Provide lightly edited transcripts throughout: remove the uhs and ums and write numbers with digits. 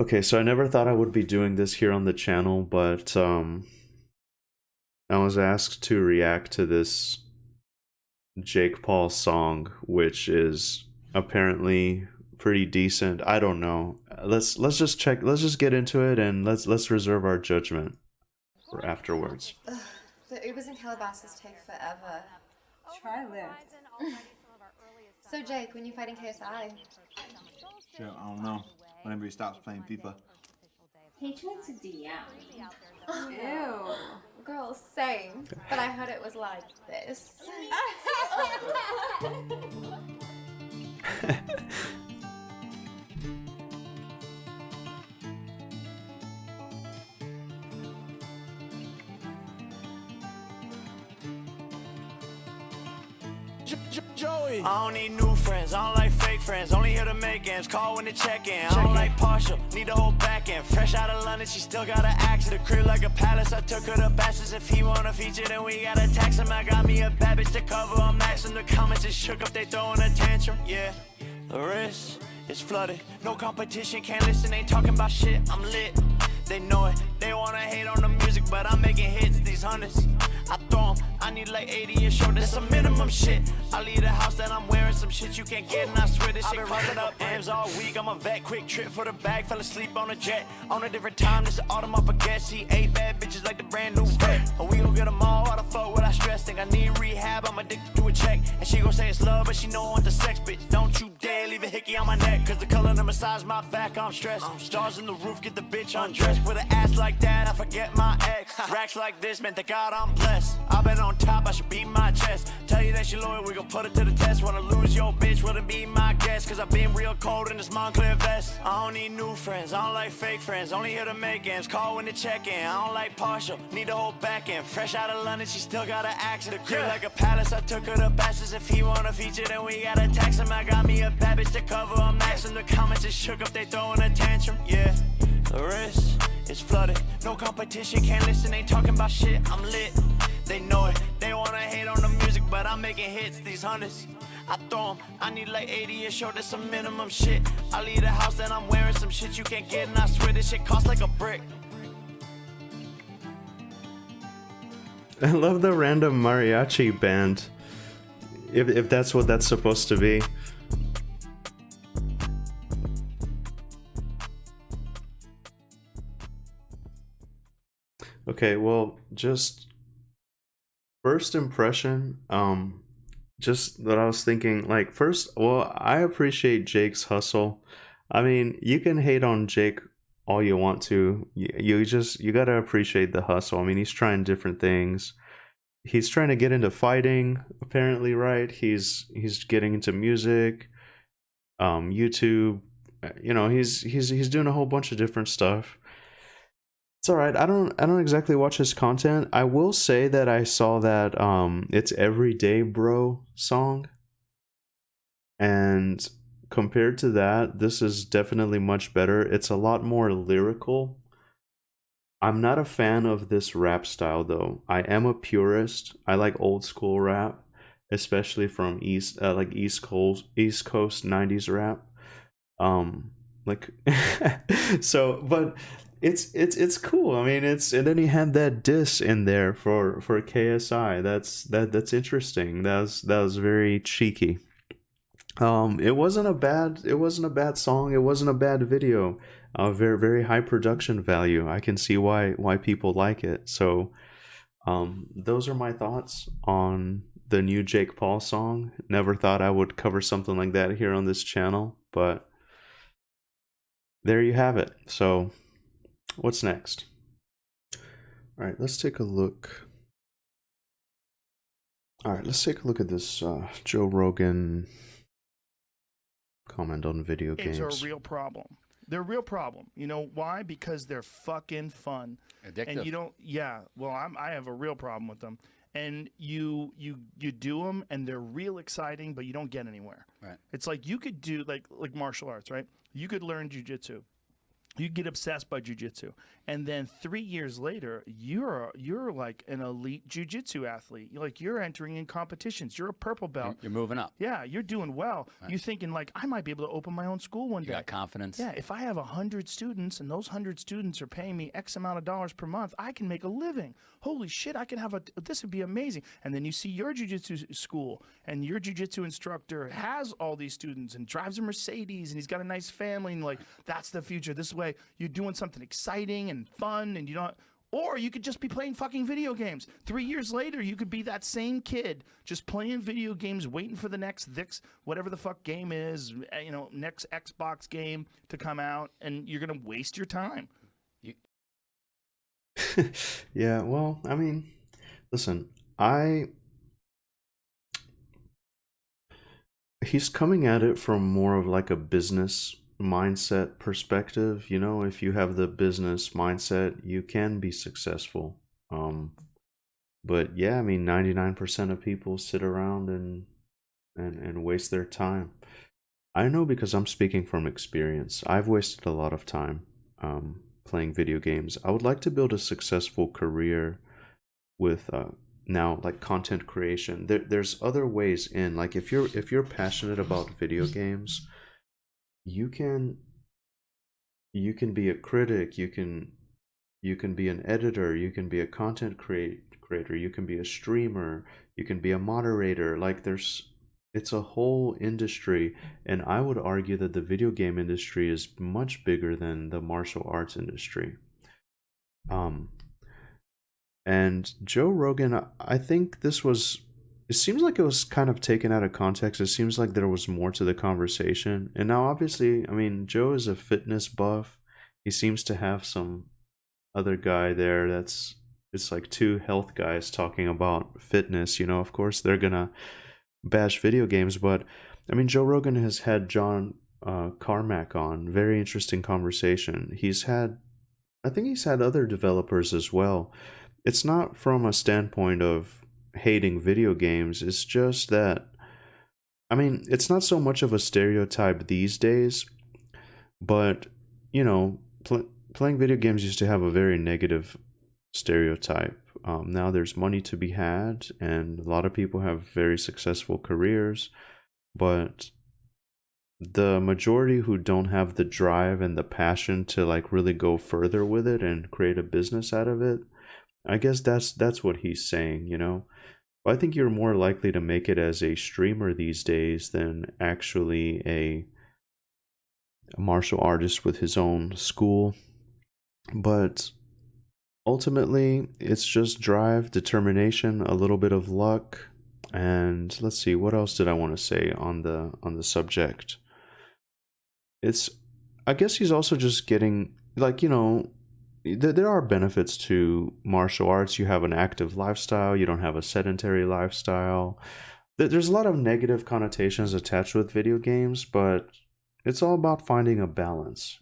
Okay, so I never thought I would be doing this here on the channel, but I was asked to react to this Jake Paul song, which is apparently pretty decent. I don't know. Let's just check. Let's just get into it, and let's reserve our judgment for afterwards. Ugh, the Ubers in Calabasas take forever. Try Lyft. So Jake, when you fighting KSI? Shit, I don't know. Whenever he stops playing FIFA. He tried to DM me. Ew. Girl, same. But I heard it was like this. Joey. I don't need new friends, I don't like fake friends. Only here to make games, call when they check in. I don't like partial, need the whole back end. Fresh out of London, she still got an axe. The crib like a palace, I took her to Bastards. If he wanna feature, then we gotta tax him. I got me a bad bitch to cover. I'm maxing the comments, it's shook up, they throwing a tantrum. Yeah, the wrist is flooded. No competition, can't listen, ain't talking about shit. I'm lit, they know it. They wanna hate on the music, but I'm making hits, these hundreds. I throw 'em, I need like 80 and show this some minimum shit. I leave the house that I'm wearing some shit you can't get, and I swear this shit running up M's all week. I'm a vet, quick trip for the bag, fell asleep on a jet. On a different time, this autumn I forget. See 8 bad bitches like the brand new vet. And we gon' get them all, why the fuck would I stress? Think I need rehab, I'm addicted to a check. And she gon' say it's love, but she know I want the sex, bitch. Don't you dare leave a hickey on my neck, cause the color of the massage my back, I'm stressed. Stars in the roof, get the bitch undressed. With an ass like that, I forget my ex. Racks like this, man, thank God I'm blessed. I've been on top, I should beat my chest. Tell you that she loyal, we gon' put it to the test. Wanna lose your bitch, wouldn't be my guess. Cause I've been real cold in this Montclair vest. I don't need new friends, I don't like fake friends. Only here to make games, call when they check in. I don't like partial, need the whole back end. Fresh out of London, she still got an axe. The crib like a palace, I took her to Bastards. If he wanna feature, then we gotta tax him. I got me a bad bitch to cover. I'm maxing the comments, it's shook up, they throwing a tantrum. Yeah, the wrist is flooded. No competition, can't listen, ain't talking about shit. I'm lit, they know it. They wanna hate on the music, but I'm making hits, these hundreds. I throw 'em, I need like 80 and show this some minimum shit. I leave the house that I'm wearing some shit you can't get, and I swear this shit costs like a brick. I love the random mariachi band. If that's what that's supposed to be. Okay, well, just first impression, just that I was thinking, like, first, well, I appreciate Jake's hustle. I mean, you can hate on Jake all you want to. You gotta appreciate the hustle. I mean, he's trying different things. He's trying to get into fighting, apparently, right? He's getting into music, YouTube. You know, he's doing a whole bunch of different stuff. It's all right. I don't exactly watch his content. I will say that I saw that it's Everyday Bro song, and compared to that, this is definitely much better. It's a lot more lyrical. I'm not a fan of this rap style though. I am a purist. I like old school rap, especially from East Coast 90s rap. Like so, but it's cool. I mean, it's, and then he had that diss in there for KSI. That's interesting. That was very cheeky. It wasn't a bad song. It wasn't a bad video. Very very high production value. I can see why people like it. So those are my thoughts on the new Jake Paul song. Never thought I would cover something like that here on this channel, but there you have it. So what's next? All right, let's take a look. All right, let's take a look at this Joe Rogan comment on video games. Are a real problem. They're a real problem. You know why? Because they're fucking fun. Addictive. And you don't. Yeah. Well, I have a real problem with them. And you do them, and they're real exciting, but you don't get anywhere. Right. It's like you could do like martial arts, right? You could learn jujitsu. You get obsessed by jujitsu, and then 3 years later, you're like an elite jujitsu athlete. You're entering in competitions. You're a purple belt. You're moving up. Yeah, you're doing well. Right. You're thinking like, I might be able to open my own school one day. You got confidence. Yeah, if I have 100 students and those 100 students are paying me X amount of dollars per month, I can make a living. Holy shit, I can have this would be amazing. And then you see your jujitsu school, and your jujitsu instructor has all these students and drives a Mercedes, and he's got a nice family, and like, that's the future. This way you're doing something exciting and fun, and you don't. Or you could just be playing fucking video games. 3 years later, you could be that same kid just playing video games, waiting for the next whatever the fuck game is, next Xbox game to come out, and you're gonna waste your time. Yeah, well, I mean, listen, he's coming at it from more of like a business mindset perspective. If you have the business mindset, you can be successful. But yeah, I mean, 99% of people sit around and waste their time. I know because I'm speaking from experience. I've wasted a lot of time playing video games. I would like to build a successful career with now like content creation. There's other ways in. Like if you're passionate about video games, you can be a critic, you can be an editor, you can be a content creator, you can be a streamer, you can be a moderator. Like it's a whole industry, and I would argue that the video game industry is much bigger than the martial arts industry. And Joe Rogan, I think it seems like it was kind of taken out of context. It seems like there was more to the conversation. And now, obviously, I mean, Joe is a fitness buff. He seems to have some other guy there it's like two health guys talking about fitness. Of course, they're going to bash video games. But, I mean, Joe Rogan has had John Carmack on. Very interesting conversation. I think he's had other developers as well. It's not from a standpoint of hating video games. It's just that, I mean, it's not so much of a stereotype these days, but playing video games used to have a very negative stereotype. Now there's money to be had, and a lot of people have very successful careers, but the majority who don't have the drive and the passion to like really go further with it and create a business out of it, I guess that's what he's saying. But I think you're more likely to make it as a streamer these days than actually a martial artist with his own school. But ultimately, it's just drive, determination, a little bit of luck, and let's see, what else did I want to say on the subject? I guess he's also just getting, like, there are benefits to martial arts. You have an active lifestyle. You don't have a sedentary lifestyle. There's a lot of negative connotations attached with video games, but it's all about finding a balance,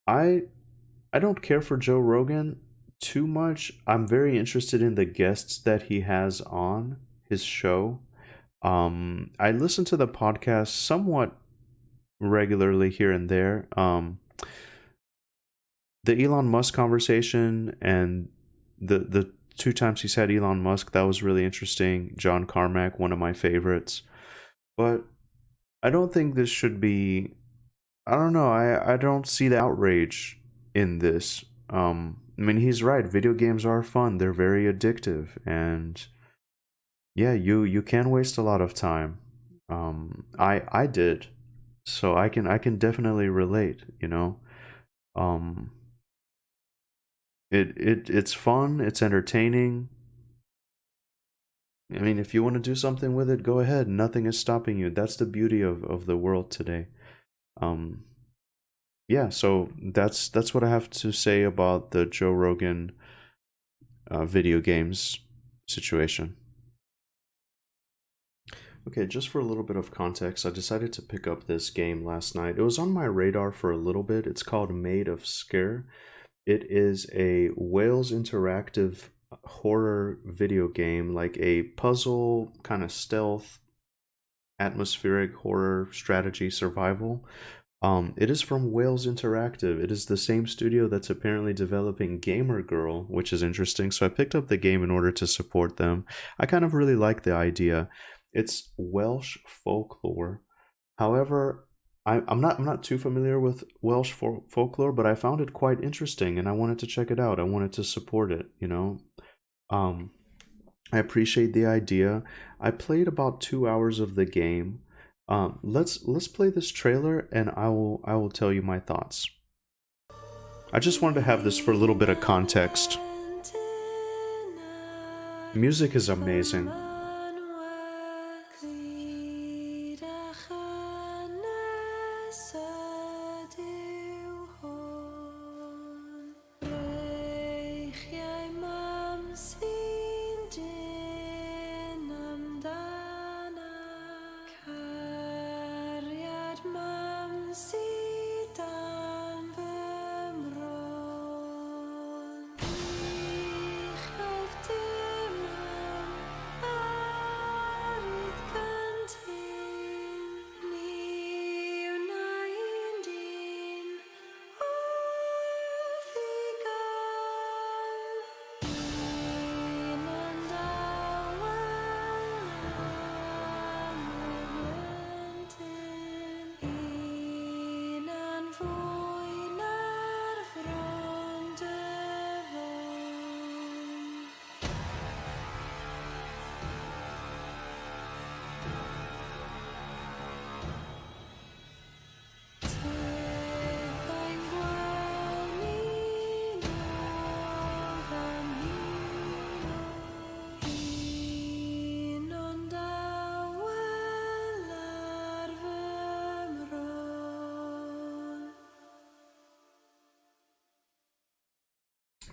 I don't care for Joe Rogan too much. I'm very interested in the guests that he has on his show. I listen to the podcast somewhat regularly here and there. The Elon Musk conversation and the 2 times he's had Elon Musk, that was really interesting. John Carmack, one of my favorites. But I don't think this should be, I don't know, I don't see the outrage in this. I mean, he's right. Video games are fun. They're very addictive, and yeah, you can waste a lot of time. I did, so I can definitely relate. It's fun. It's entertaining. I mean, if you want to do something with it, go ahead. Nothing is stopping you. That's the beauty of the world today. Yeah, so that's what I have to say about the Joe Rogan video games situation. Okay, just for a little bit of context, I decided to pick up this game last night. It was on my radar for a little bit. It's called Maid of Sker. It is a Wales interactive horror video game, like a puzzle, kind of stealth, atmospheric horror strategy survival. It is from Wales Interactive. It is the same studio that's apparently developing Gamer Girl, which is interesting. So I picked up the game in order to support them. I kind of really like the idea. It's Welsh folklore. However, I'm not too familiar with Welsh folklore, but I found it quite interesting and I wanted to check it out. I wanted to support it, you know. Um, I appreciate the idea. I played about 2 hours of the game. Let's play this trailer and I will tell you my thoughts. I just wanted to have this for a little bit of context. Music is amazing.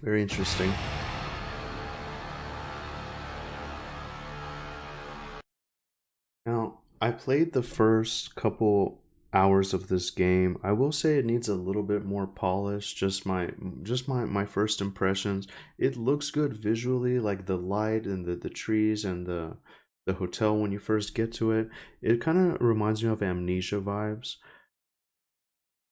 Very interesting. Now, I played the first couple hours of this game. I will say it needs a little bit more polish. Just my first impressions. It looks good visually, like the light and the trees and the hotel when you first get to it. It kind of reminds me of Amnesia vibes.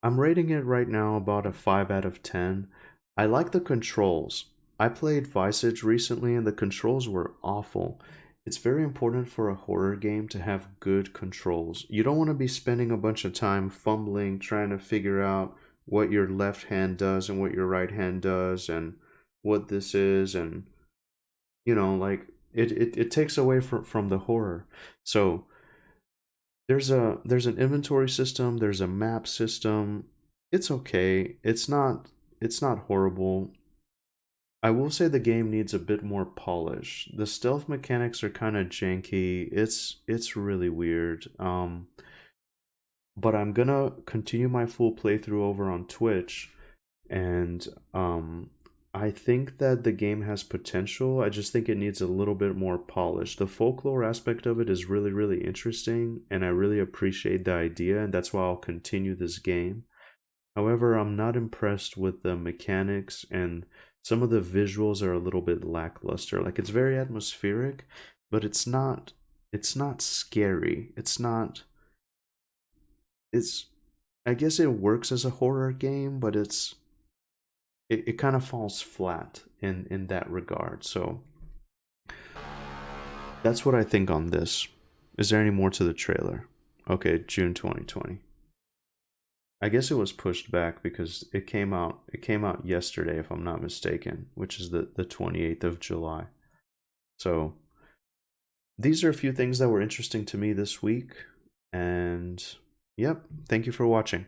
I'm rating it right now about a 5 out of 10. I like the controls. I played Visage recently and the controls were awful. It's very important for a horror game to have good controls. You don't want to be spending a bunch of time fumbling, trying to figure out what your left hand does and what your right hand does and what this is, and like it takes away from the horror. So there's an inventory system, there's a map system. It's okay. It's not horrible. I will say the game needs a bit more polish. The stealth mechanics are kind of janky. It's really weird. But I'm gonna continue my full playthrough over on Twitch, and I think that the game has potential. I just think it needs a little bit more polish. The folklore aspect of it is really, really interesting, and I really appreciate the idea, and that's why I'll continue this game. However, I'm not impressed with the mechanics, and some of the visuals are a little bit lackluster. Like, it's very atmospheric, but it's not scary. It's I guess it works as a horror game, but it kind of falls flat in that regard. So that's what I think on this. Is there any more to the trailer? Okay, June 2020. I guess it was pushed back because it came out yesterday, if I'm not mistaken, which is the 28th of July. So these are a few things that were interesting to me this week, and yep, thank you for watching.